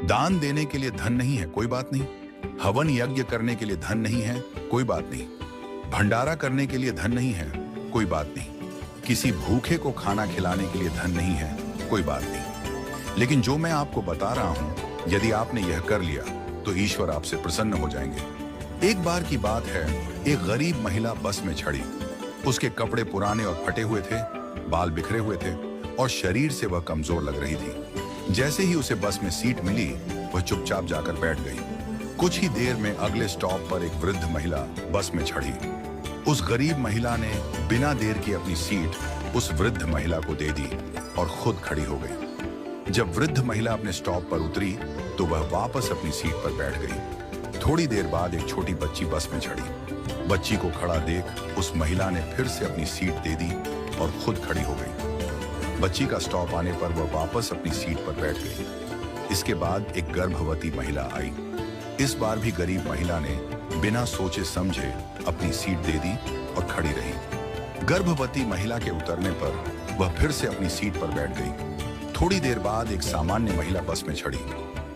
दान देने के लिए धन नहीं है, कोई बात नहीं। हवन यज्ञ करने के लिए धन नहीं है, कोई बात नहीं। भंडारा करने के लिए धन नहीं है, कोई बात नहीं। किसी भूखे को खाना खिलाने के लिए धन नहीं है, कोई बात नहीं। लेकिन जो मैं आपको बता रहा हूं, यदि आपने यह कर लिया तो ईश्वर आपसे प्रसन्न हो जाएंगे। एक बार की बात है, एक गरीब महिला बस में चढ़ी। उसके कपड़े पुराने और फटे हुए थे, बाल बिखरे हुए थे और शरीर से वह कमजोर लग रही थी। जैसे ही उसे बस में सीट मिली, वह चुपचाप जाकर बैठ गई। कुछ ही देर में अगले स्टॉप पर एक वृद्ध महिला बस में चढ़ी। उस गरीब महिला ने बिना देर की अपनी सीट उस वृद्ध महिला को दे दी और खुद खड़ी हो गई। जब वृद्ध महिला अपने स्टॉप पर उतरी तो वह वापस अपनी सीट पर बैठ गई। थोड़ी देर बाद एक छोटी बच्ची बस में चढ़ी। बच्ची को खड़ा देख उस महिला ने फिर से अपनी सीट दे दी और खुद खड़ी हो गई। बच्ची का स्टॉप आने पर वह वापस अपनी सीट पर बैठ गई। इसके बाद एक गर्भवती महिला आई। इस बार भी गरीब महिला ने बिना सोचे समझे अपनी सीट दे दी और खड़ी रही। गर्भवती महिला के उतरने पर वह फिर से अपनी सीट पर बैठ गई। थोड़ी देर बाद एक सामान्य महिला बस में चढ़ी।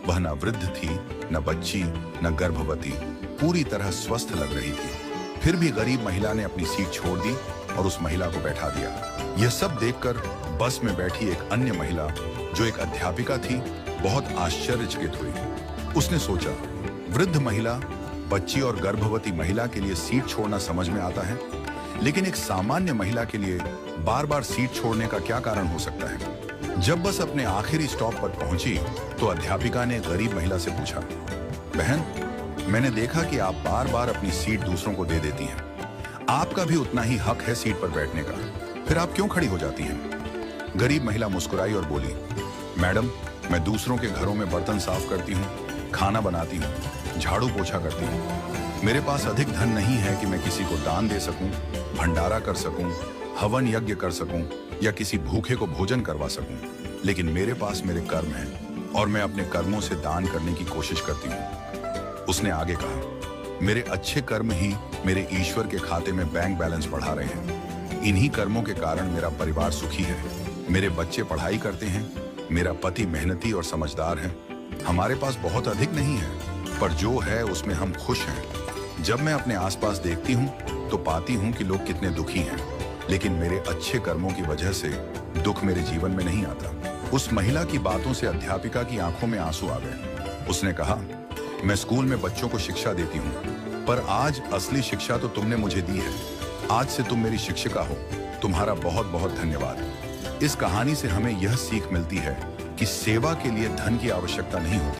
वह न वृद्ध थी, न बच्ची, न गर्भवती, पूरी तरह स्वस्थ लग रही थी। फिर भी गरीब महिला ने अपनी सीट छोड़ दी और उस महिला को बैठा दिया। यह सब देखकर बस में बैठी एक अन्य महिला, जो एक अध्यापिका थी, बहुत आश्चर्यचकित हुई। उसने सोचा, वृद्ध महिला, बच्ची और गर्भवती महिला के लिए सीट छोड़ना समझ में आता है, लेकिन एक सामान्य महिला के लिए बार बार सीट छोड़ने का क्या कारण हो सकता है? जब बस अपने आखिरी स्टॉप पर पहुंची तो अध्यापिका ने गरीब महिला से पूछा, बहन, मैंने देखा कि आप बार बार अपनी सीट दूसरों को दे देती हैं। आपका भी उतना ही हक है सीट पर बैठने का, फिर आप क्यों खड़ी हो जाती हैं? गरीब महिला मुस्कुराई और बोली, मैडम, मैं दूसरों के घरों में बर्तन साफ करती हूँ, खाना बनाती हूँ, झाड़ू पोछा करती हूँ। मेरे पास अधिक धन नहीं है कि मैं किसी को दान दे सकूं, भंडारा कर सकूं, हवन यज्ञ कर सकूं या किसी भूखे को भोजन करवा सकूं। लेकिन मेरे पास मेरे कर्म हैं और मैं अपने कर्मों से दान करने की कोशिश करती हूँ। उसने आगे कहा, मेरे अच्छे कर्म ही मेरे ईश्वर के खाते में बैंक बैलेंस बढ़ा रहे हैं। इन्हीं कर्मों के कारण मेरा परिवार सुखी है। मेरे बच्चे पढ़ाई करते हैं, मेरा पति मेहनती और समझदार है। हमारे पास बहुत अधिक नहीं है, पर जो है उसमें हम खुश हैं। जब मैं अपने आसपास देखती हूँ तो पाती हूँ कि लोग कितने दुखी हैं, लेकिन मेरे अच्छे कर्मों की वजह से दुख मेरे जीवन में नहीं आता। उस महिला की बातों से अध्यापिका की आंखों में आंसू आ गए। उसने कहा, मैं स्कूल में बच्चों को शिक्षा देती हूँ, पर आज असली शिक्षा तो तुमने मुझे दी है। आज से तुम मेरी शिक्षिका हो। तुम्हारा बहुत बहुत धन्यवाद। इस कहानी से हमें यह सीख मिलती है कि सेवा के लिए धन की आवश्यकता नहीं होती।